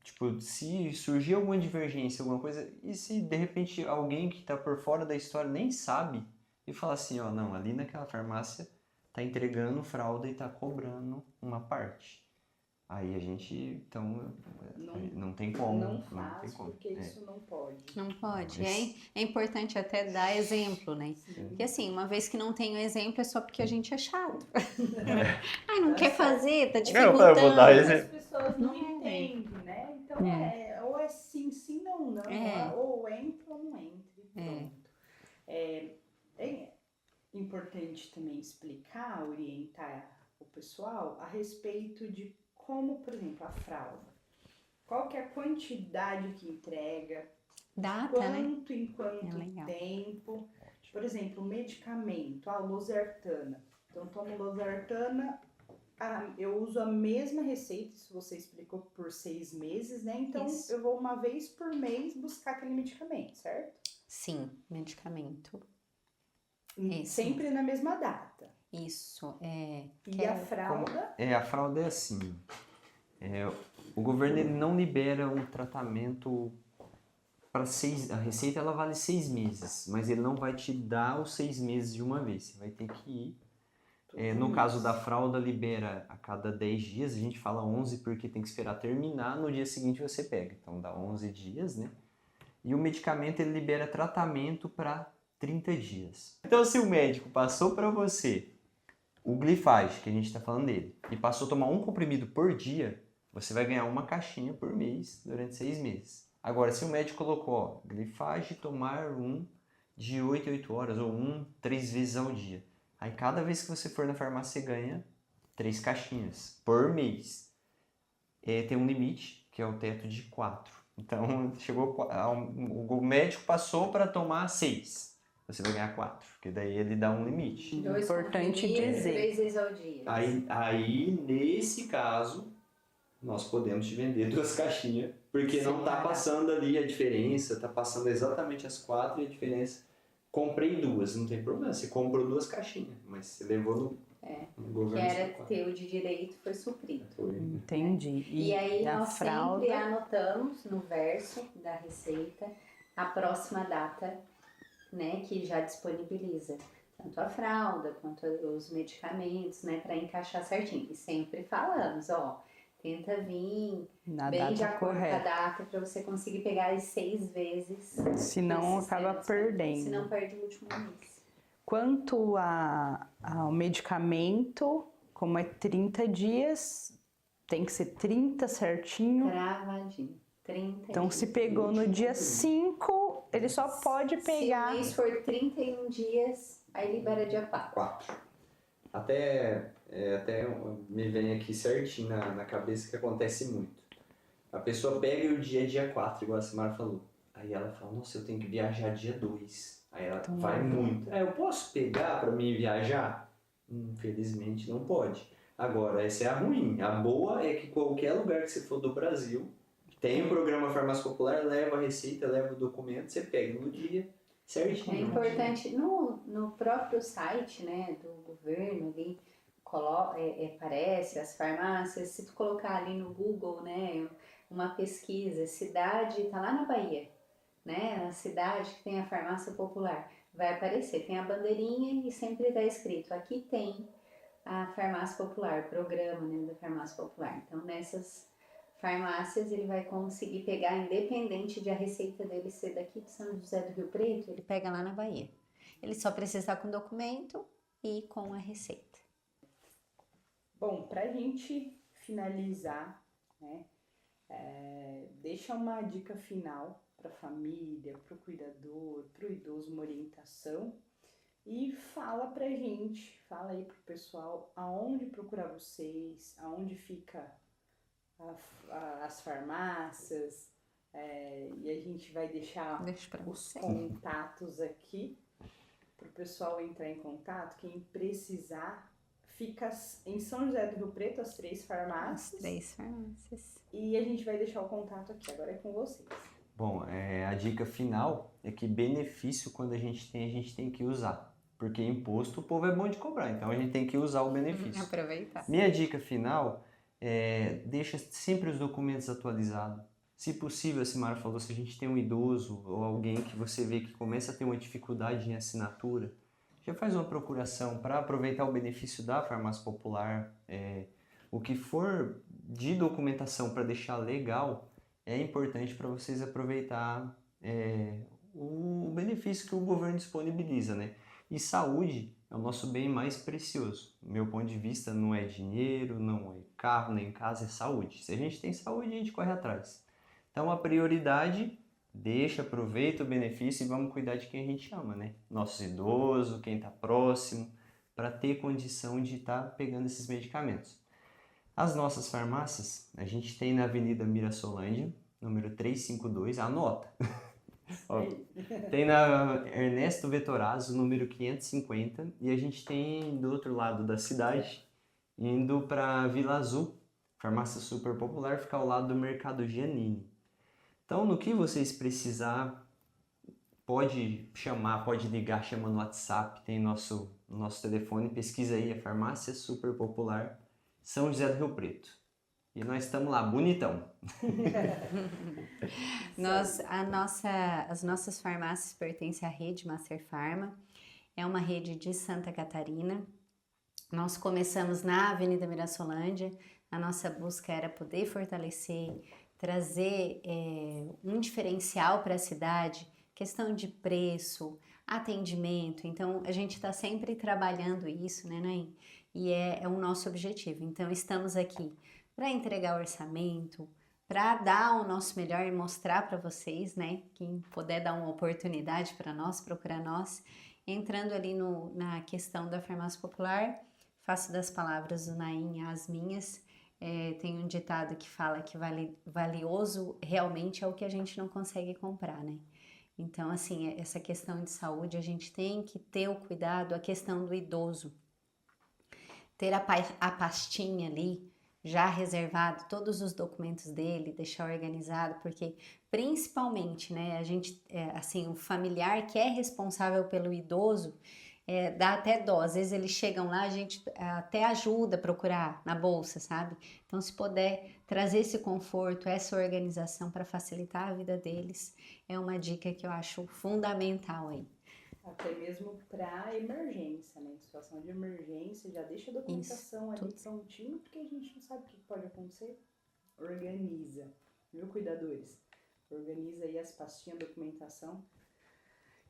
tipo, se surgir alguma divergência, alguma coisa, e se de repente alguém que tá por fora da história nem sabe e fala assim, ó, não, ali naquela farmácia tá entregando fralda e tá cobrando uma parte. Aí a gente, então, não tem como. Não faz, porque isso não pode. Não pode. Mas... É importante até dar exemplo, né? Sim. Porque assim, uma vez que não tem o exemplo é só porque a gente é chato. Não quer fazer, tá dificultando. Eu vou dar exemplo. As pessoas não entendem, né? Então ou é sim, não. Ou entra ou não entra. Pronto. É importante também explicar, orientar o pessoal a respeito de como, por exemplo, a fralda. Qual que é a quantidade que entrega? Data, Quanto em quanto legal. tempo? Por exemplo, medicamento, losartana. Então, tomo losartana, eu uso a mesma receita, isso você explicou, por 6 meses, né? Então, Isso. eu vou uma vez por mês buscar aquele medicamento, certo? Sim, medicamento. Sempre na mesma data. Isso. E a fralda? A fralda é assim. O governo ele não libera um tratamento para 6... A receita ela vale 6 meses, mas ele não vai te dar os 6 meses de uma vez. Você vai ter que ir. No caso da fralda, libera a cada 10 dias. A gente fala 11 porque tem que esperar terminar. No dia seguinte você pega. Então dá 11 dias, né? E o medicamento ele libera tratamento para 30 dias. Então se o médico passou para você o Glifage, que a gente está falando dele, e passou a tomar um comprimido por dia, você vai ganhar uma caixinha por mês durante 6 meses. Agora, se o médico colocou, Glifage, tomar de 8 a 8 horas, ou 3 vezes ao dia. Aí, cada vez que você for na farmácia, você ganha 3 caixinhas por mês. Tem um limite, que é o teto de 4. Então, o médico passou para tomar 6. você vai ganhar 4, porque daí ele dá um limite. 2 Importante comprimidos, dizer. 3 vezes ao dia. Aí, nesse caso, nós podemos te vender 2 caixinhas, porque Sim, não tá barato. passando ali a diferença, tá passando exatamente as 4 e a diferença. Comprei 2, não tem problema, você comprou 2 caixinhas, mas você levou no Que governo. era só 4. teu de direito, foi suprido. Foi. Entendi. E aí a nós fralda, sempre anotamos no verso da receita a próxima data, né, que já disponibiliza tanto a fralda quanto os medicamentos, né, para encaixar certinho. E sempre falamos, ó, tenta vir na bem de data acordo com a correta. data para você conseguir pegar as 6 vezes. Senão Esses acaba temas, perdendo. Senão perde o último mês. Quanto ao medicamento, como é 30 dias, tem que ser 30 certinho. Cravadinho. 30 Então, dias. se pegou no dia 5, ele só pode pegar. Se o mês for 31 dias, aí libera dia 4. 4. Até me vem aqui certinho na cabeça que acontece muito. A pessoa pega o dia 4, igual a Samara falou. Aí ela fala, nossa, eu tenho que viajar dia 2. Aí ela Então, vai muito. Eu posso pegar pra mim viajar? Infelizmente não pode. Agora, essa é a ruim. A boa é que qualquer lugar que você for do Brasil, tem o programa Farmácia Popular, leva a receita, leva o documento, você pega no dia certinho. É importante, no próprio site, né, do governo ali, aparece as farmácias, se tu colocar ali no Google, né, uma pesquisa, cidade, tá lá na Bahia, né, a cidade que tem a farmácia popular, vai aparecer, tem a bandeirinha e sempre está escrito, aqui tem a farmácia popular, o programa, né, da farmácia popular. Então, nessas farmácias ele vai conseguir pegar, independente de a receita dele ser daqui de São José do Rio Preto, ele pega lá na Bahia. Ele só precisa estar com o documento e com a receita. Bom, pra gente finalizar, né, deixa uma dica final para a família, para o cuidador, para o idoso, uma orientação e fala pra gente, fala aí pro pessoal aonde procurar vocês, aonde fica as farmácias, e a gente vai deixar Deixa pra os você. contatos aqui pro pessoal entrar em contato, quem precisar. Fica em São José do Rio Preto, as 3 farmácias. As 3 farmácias. E a gente vai deixar o contato aqui, agora é com vocês. Bom, a dica final é que benefício quando a gente tem que usar. Porque imposto o povo é bom de cobrar, então a gente tem que usar o benefício. Aproveitar. Minha dica final é deixa sempre os documentos atualizados. Se possível, a Simara falou, se a gente tem um idoso ou alguém que você vê que começa a ter uma dificuldade em assinatura, já faz uma procuração para aproveitar o benefício da farmácia popular. O que for de documentação para deixar legal, é importante para vocês aproveitar o benefício que o governo disponibiliza, né? E saúde é o nosso bem mais precioso. Do meu ponto de vista, não é dinheiro, não é carro, nem casa, é saúde. Se a gente tem saúde, a gente corre atrás. Então, a prioridade, aproveita o benefício e vamos cuidar de quem a gente ama, né? Nossos idosos, quem está próximo, para ter condição de estar pegando esses medicamentos. As nossas farmácias, a gente tem na Avenida Mirassolândia, número 352, anota. Ó, tem na Ernesto Vettorazzo, número 550, e a gente tem do outro lado da cidade, indo para Vila Azul, farmácia super popular, fica ao lado do Mercado Giannini. Então, no que vocês precisar, pode chamar, pode ligar, chama no WhatsApp, tem nosso telefone, pesquisa aí, a farmácia super popular, São José do Rio Preto. E nós estamos lá, bonitão. As nossas farmácias pertencem à rede Master Pharma, é uma rede de Santa Catarina. Nós começamos na Avenida Mirassolândia, a nossa busca era poder fortalecer, trazer um diferencial para a cidade, questão de preço, atendimento. Então, a gente está sempre trabalhando isso, né, Naim? E é o nosso objetivo. Então, estamos aqui para entregar o orçamento, para dar o nosso melhor e mostrar para vocês, né? Quem puder dar uma oportunidade para nós, procurar nós. Entrando ali na questão da farmácia popular, faço das palavras do Naim as minhas. Tem um ditado que fala que valioso realmente é o que a gente não consegue comprar, né? Então, assim, essa questão de saúde, a gente tem que ter o cuidado, a questão do idoso. Ter a pastinha ali, já reservado todos os documentos dele, deixar organizado, porque principalmente, né, a gente, assim, o familiar que é responsável pelo idoso, dá até dó, às vezes eles chegam lá, a gente até ajuda a procurar na bolsa, sabe? Então, se puder trazer esse conforto, essa organização para facilitar a vida deles, é uma dica que eu acho fundamental aí. Até mesmo para emergência, né? Em situação de emergência, já deixa a documentação ali prontinho, porque a gente não sabe o que pode acontecer. Organiza, viu, cuidadores? Organiza aí as pastinhas, a documentação.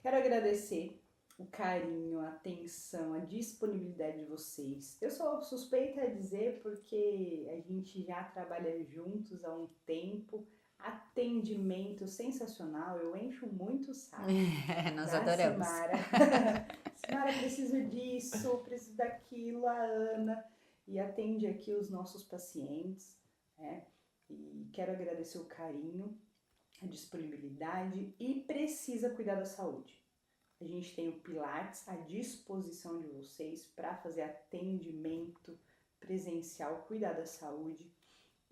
Quero agradecer o carinho, a atenção, a disponibilidade de vocês. Eu sou suspeita a dizer porque a gente já trabalha juntos há um tempo. Atendimento sensacional, eu encho muito o saco. Nós adoramos. Simara. Simara, preciso disso, preciso daquilo, a Ana. E atende aqui os nossos pacientes, né? E quero agradecer o carinho, a disponibilidade e precisa cuidar da saúde. A gente tem o Pilates à disposição de vocês para fazer atendimento presencial, cuidar da saúde.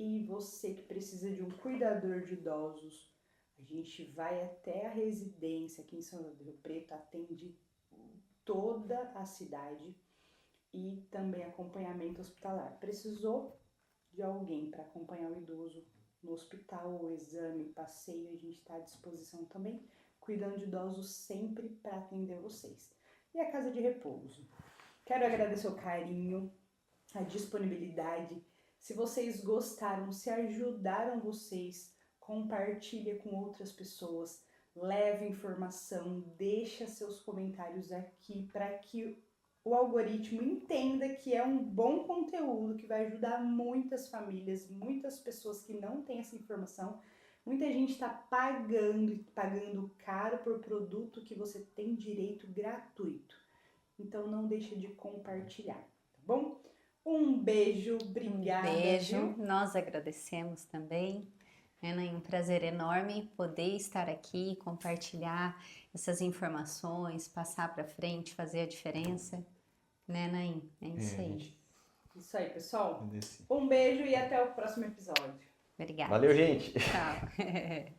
E você que precisa de um cuidador de idosos, a gente vai até a residência aqui em São José do Rio Preto, atende toda a cidade e também acompanhamento hospitalar. Precisou de alguém para acompanhar o idoso no hospital, o exame, passeio, a gente está à disposição também, cuidando de idosos sempre para atender vocês. E a Casa de Repouso. Quero agradecer o carinho, a disponibilidade. Se vocês gostaram, se ajudaram vocês, compartilha com outras pessoas, leve informação, deixa seus comentários aqui para que o algoritmo entenda que é um bom conteúdo que vai ajudar muitas famílias, muitas pessoas que não têm essa informação. Muita gente está pagando caro por produto que você tem direito gratuito. Então não deixa de compartilhar, tá bom? Um beijo, obrigada. Um beijo, viu? nós agradecemos também. É um prazer enorme poder estar aqui, compartilhar essas informações, passar para frente, fazer a diferença. Né, Naim? É isso aí. Isso aí, pessoal. Um beijo e até o próximo episódio. Obrigada. Valeu, gente. Tchau.